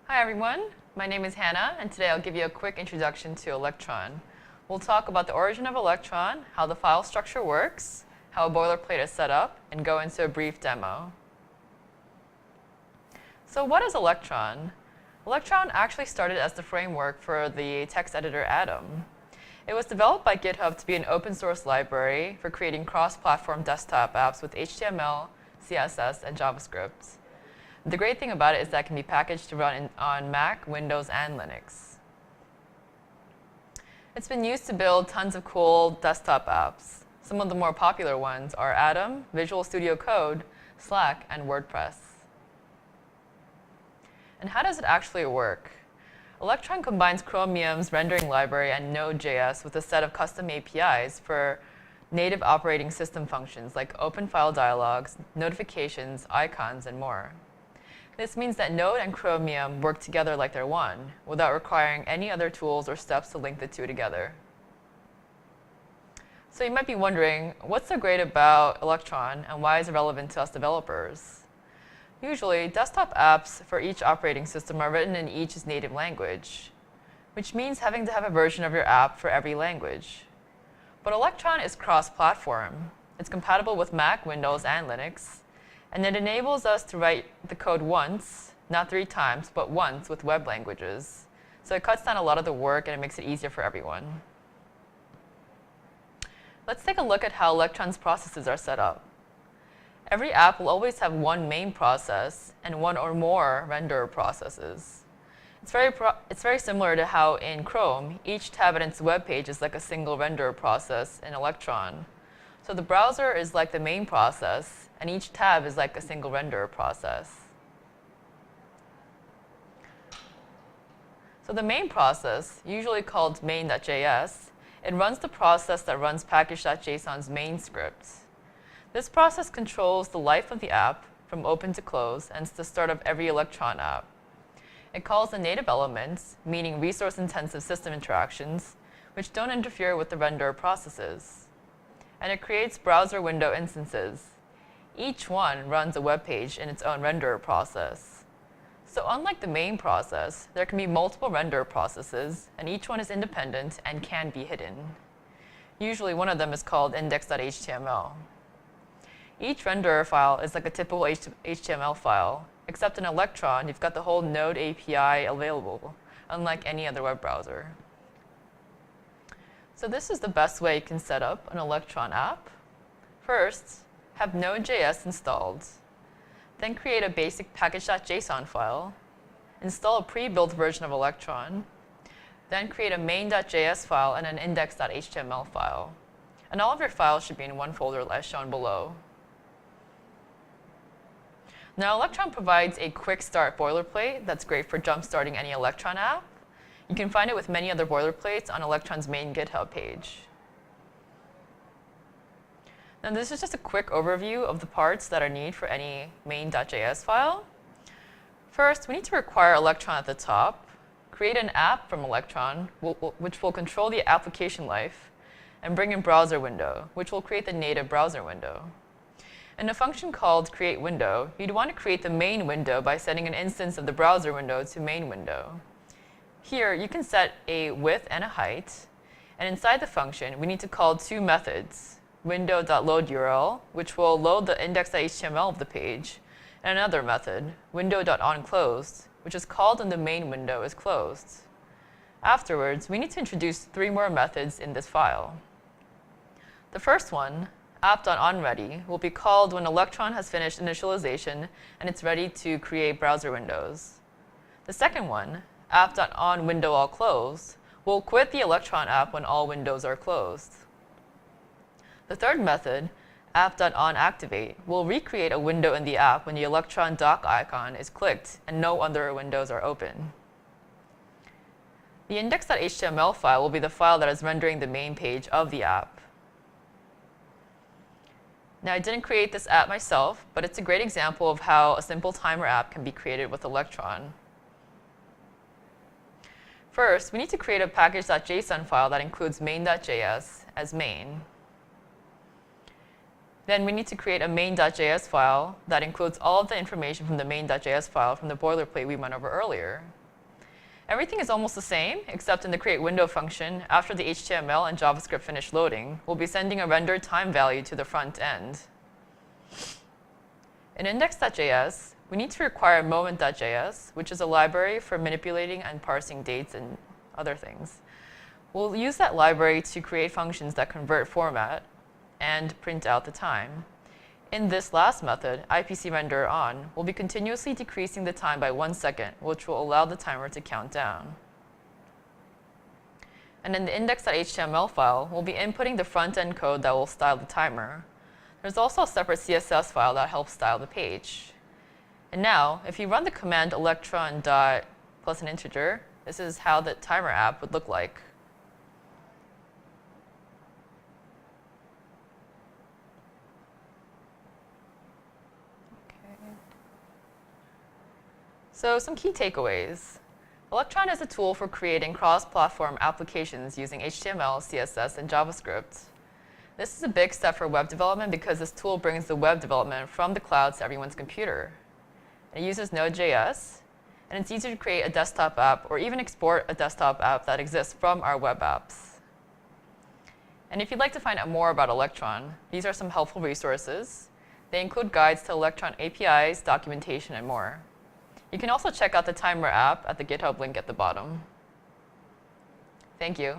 Hi everyone, my name is Hannah, and today I'll give you a quick introduction to Electron. We'll talk about the origin of Electron, how the file structure works, how a boilerplate is set up, and go into a brief demo. So what is Electron? Electron actually started as the framework for the text editor Atom. It was developed by GitHub to be an open source library for creating cross-platform desktop apps with HTML, CSS, and JavaScript. The great thing about it is that it can be packaged to run on Mac, Windows, and Linux. It's been used to build tons of cool desktop apps. Some of the more popular ones are Atom, Visual Studio Code, Slack, and WordPress. And how does it actually work? Electron combines Chromium's rendering library and Node.js with a set of custom APIs for native operating system functions like open file dialogues, notifications, icons, and more. This means that Node and Chromium work together like they're one, without requiring any other tools or steps to link the two together. So you might be wondering, what's so great about Electron, and why is it relevant to us developers? Usually, desktop apps for each operating system are written in each's native language, which means having to have a version of your app for every language. But Electron is cross-platform. It's compatible with Mac, Windows, and Linux, and it enables us to write the code once, not 3 times, but once with web languages. So it cuts down a lot of the work and it makes it easier for everyone. Let's take a look at how Electron's processes are set up. Every app will always have one main process and one or more renderer processes. It's very similar to how in Chrome, each tab in its web page is like a single renderer process in Electron. So the browser is like the main process, and each tab is like a single renderer process. So the main process, usually called main.js, it runs the process that runs package.json's main script. This process controls the life of the app from open to close, and it's the start of every Electron app. It calls the native elements, meaning resource-intensive system interactions, which don't interfere with the renderer processes. And it creates browser window instances. Each one runs a web page in its own renderer process. So unlike the main process, there can be multiple renderer processes, and each one is independent and can be hidden. Usually one of them is called index.html. Each renderer file is like a typical HTML file, except in Electron, you've got the whole Node API available, unlike any other web browser. So this is the best way you can set up an Electron app. First, have Node.js installed. Then create a basic package.json file. Install a pre-built version of Electron. Then create a main.js file and an index.html file. And all of your files should be in one folder as shown below. Now, Electron provides a quick start boilerplate that's great for jump-starting any Electron app. You can find it with many other boilerplates on Electron's main GitHub page. Now, this is just a quick overview of the parts that are needed for any main.js file. First, we need to require Electron at the top, create an app from Electron, which will control the application life, and bring in browser window, which will create the native browser window. In a function called createWindow, you'd want to create the main window by setting an instance of the browser window to main window. Here, you can set a width and a height, and inside the function, we need to call 2 methods, window.loadURL, which will load the index.html of the page, and another method, window.onClosed, which is called when the main window is closed. Afterwards, we need to introduce 3 more methods in this file. The first one, app.onReady, will be called when Electron has finished initialization and it's ready to create browser windows. The second one, app.onWindowAllClosed, will quit the Electron app when all windows are closed. The third method, app.onActivate, will recreate a window in the app when the Electron dock icon is clicked and no other windows are open. The index.html file will be the file that is rendering the main page of the app. Now, I didn't create this app myself, but it's a great example of how a simple timer app can be created with Electron. First, we need to create a package.json file that includes main.js as main. Then we need to create a main.js file that includes all of the information from the main.js file from the boilerplate we went over earlier. Everything is almost the same, except in the create window function, after the HTML and JavaScript finish loading, we'll be sending a rendered time value to the front end. In index.js, we need to require moment.js, which is a library for manipulating and parsing dates and other things. We'll use that library to create functions that convert format and print out the time. In this last method, IPCRenderOn, we'll be continuously decreasing the time by 1 second, which will allow the timer to count down. And in the index.html file, we'll be inputting the front-end code that will style the timer. There's also a separate CSS file that helps style the page. And now, if you run the command electron dot plus an integer, this is how the timer app would look like. So some key takeaways. Electron is a tool for creating cross-platform applications using HTML, CSS, and JavaScript. This is a big step for web development because this tool brings the web development from the cloud to everyone's computer. It uses Node.js, and it's easy to create a desktop app or even export a desktop app that exists from our web apps. And if you'd like to find out more about Electron, these are some helpful resources. They include guides to Electron APIs, documentation, and more. You can also check out the timer app at the GitHub link at the bottom. Thank you.